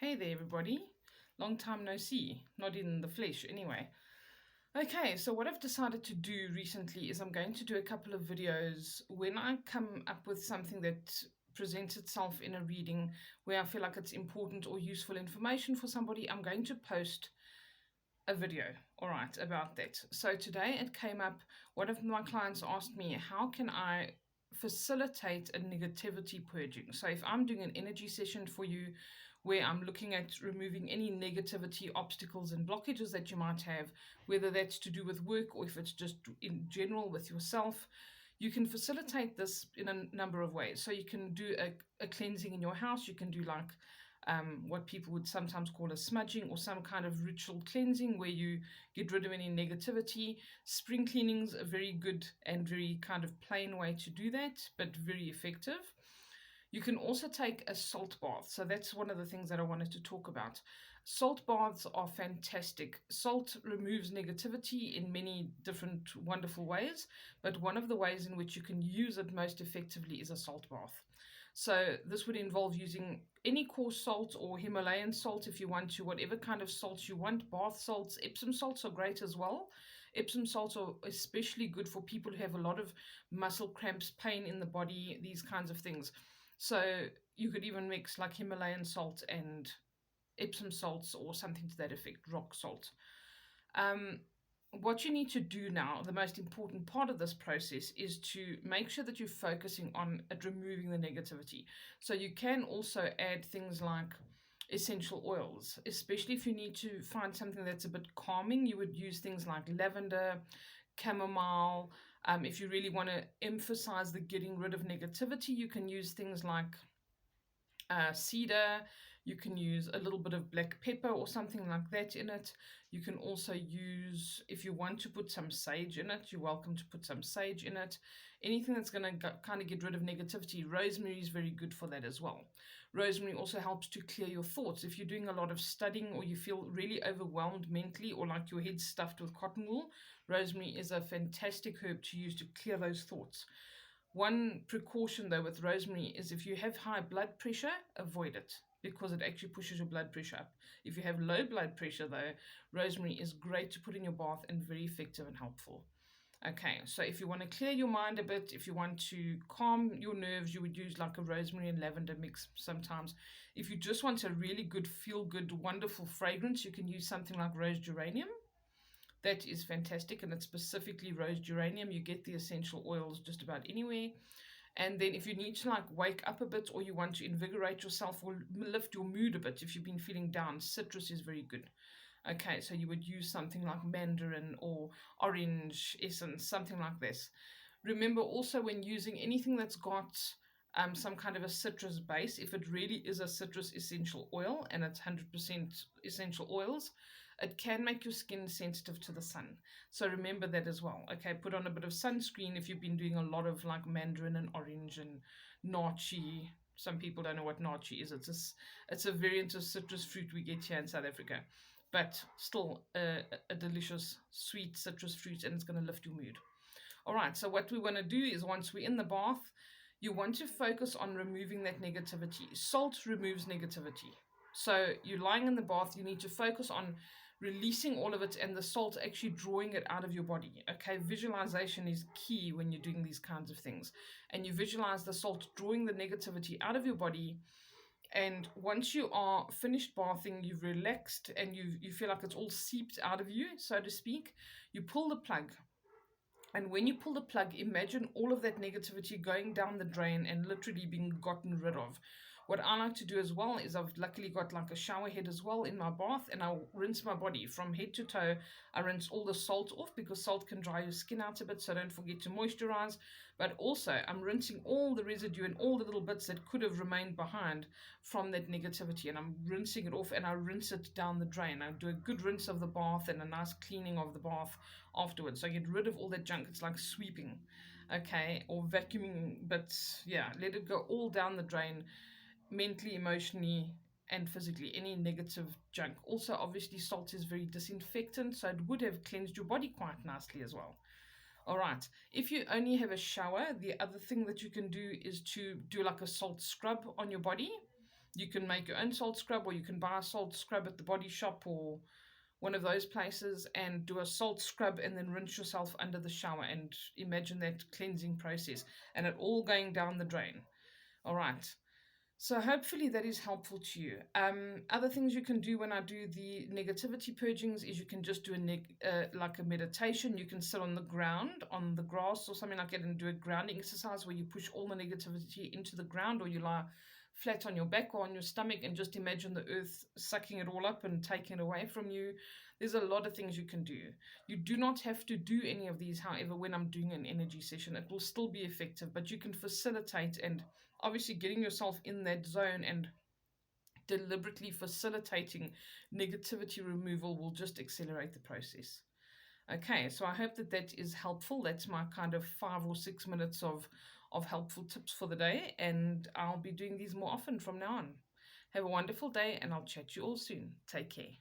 Hey there, everybody. Long time no see, not in the flesh anyway. Okay, so what I've decided to do recently is I'm going to do a couple of videos when I come up with something that presents itself in a reading where I feel like it's important or useful information for somebody. I'm going to post a video, all right, about that. So today it came up, one of my clients asked me, how can I facilitate a negativity purging? So if I'm doing an energy session for you where I'm looking at removing any negativity, obstacles, and blockages that you might have, whether that's to do with work or if it's just in general with yourself, you can facilitate this in a number of ways. So you can do a cleansing in your house. You can do like what people would sometimes call a smudging or some kind of ritual cleansing where you get rid of any negativity. Spring cleaning's a very good and very kind of plain way to do that, but very effective. You can also take a salt bath. So that's one of the things that I wanted to talk about. Salt baths are fantastic. Salt removes negativity in many different wonderful ways, but one of the ways in which you can use it most effectively is a salt bath. So this would involve using any coarse salt or Himalayan salt if you want to, whatever kind of salts you want. Bath salts, Epsom salts are great as well. Epsom salts are especially good for people who have a lot of muscle cramps, pain in the body, these kinds of things. So you could even mix like Himalayan salt and Epsom salts or something to that effect, rock salt. What you need to do now, the most important part of this process, is to make sure that you're focusing on at removing the negativity. So you can also add things like essential oils, especially if you need to find something that's a bit calming. You would use things like lavender, chamomile. If you really want to emphasize the getting rid of negativity, you can use things like cedar. You can use a little bit of black pepper or something like that in it. You can also use, if you want to put some sage in it, you're welcome to put some sage in it. Anything that's going to kind of get rid of negativity. Rosemary is very good for that as well. Rosemary also helps to clear your thoughts. If you're doing a lot of studying or you feel really overwhelmed mentally or like your head's stuffed with cotton wool, rosemary is a fantastic herb to use to clear those thoughts. One precaution though with rosemary is if you have high blood pressure, avoid it because it actually pushes your blood pressure up. If you have low blood pressure though, rosemary is great to put in your bath and very effective and helpful. Okay, so if you want to clear your mind a bit, if you want to calm your nerves, you would use like a rosemary and lavender mix sometimes. If you just want a really good, feel-good, wonderful fragrance, you can use something like rose geranium. That is fantastic, and it's specifically rose geranium. You get the essential oils just about anywhere. And then if you need to like wake up a bit or you want to invigorate yourself or lift your mood a bit, if you've been feeling down, citrus is very good. Okay, so you would use something like mandarin or orange essence, something like this. Remember also when using anything that's got some kind of a citrus base, if it really is a citrus essential oil and it's 100% essential oils, it can make your skin sensitive to the sun. So remember that as well. Okay, put on a bit of sunscreen if you've been doing a lot of like mandarin and orange and naartjie. Some people don't know what naartjie is. It's a variant of citrus fruit we get here in South Africa, but still a delicious sweet citrus fruit, and it's going to lift your mood. All right, so what we want to do is once we're in the bath, you want to focus on removing that negativity. Salt removes negativity. So you're lying in the bath, you need to focus on releasing all of it and the salt actually drawing it out of your body. Okay, visualization is key when you're doing these kinds of things. And you visualize the salt drawing the negativity out of your body. And once you are finished bathing, you've relaxed and you feel like it's all seeped out of you, so to speak, you pull the plug. And when you pull the plug, imagine all of that negativity going down the drain and literally being gotten rid of. What I like to do as well is I've luckily got like a shower head as well in my bath, and I'll rinse my body from head to toe. I rinse all the salt off because salt can dry your skin out a bit, so don't forget to moisturize. But also I'm rinsing all the residue and all the little bits that could have remained behind from that negativity, and I'm rinsing it off, and I rinse it down the drain. I do a good rinse of the bath and a nice cleaning of the bath afterwards. So I get rid of all that junk. It's like sweeping, okay, or vacuuming, but yeah, let it go all down the drain, mentally, emotionally, and physically, any negative junk. Also, obviously, salt is very disinfectant, so it would have cleansed your body quite nicely as well. All right, if you only have a shower, the other thing that you can do is to do like a salt scrub on your body. You can make your own salt scrub, or you can buy a salt scrub at the body shop or one of those places and do a salt scrub and then rinse yourself under the shower, and imagine that cleansing process and it all going down the drain. All right. So hopefully that is helpful to you. Other things you can do when I do the negativity purgings is you can just do like a meditation. You can sit on the ground, on the grass or something like that, and do a grounding exercise where you push all the negativity into the ground, or you lie flat on your back or on your stomach and just imagine the earth sucking it all up and taking it away from you. There's a lot of things you can do. You do not have to do any of these, however, when I'm doing an energy session. It will still be effective, but you can facilitate, and obviously getting yourself in that zone and deliberately facilitating negativity removal will just accelerate the process. Okay, so I hope that that is helpful. That's my kind of 5 or 6 minutes of helpful tips for the day, and I'll be doing these more often from now on. Have a wonderful day, and I'll chat to you all soon. Take care.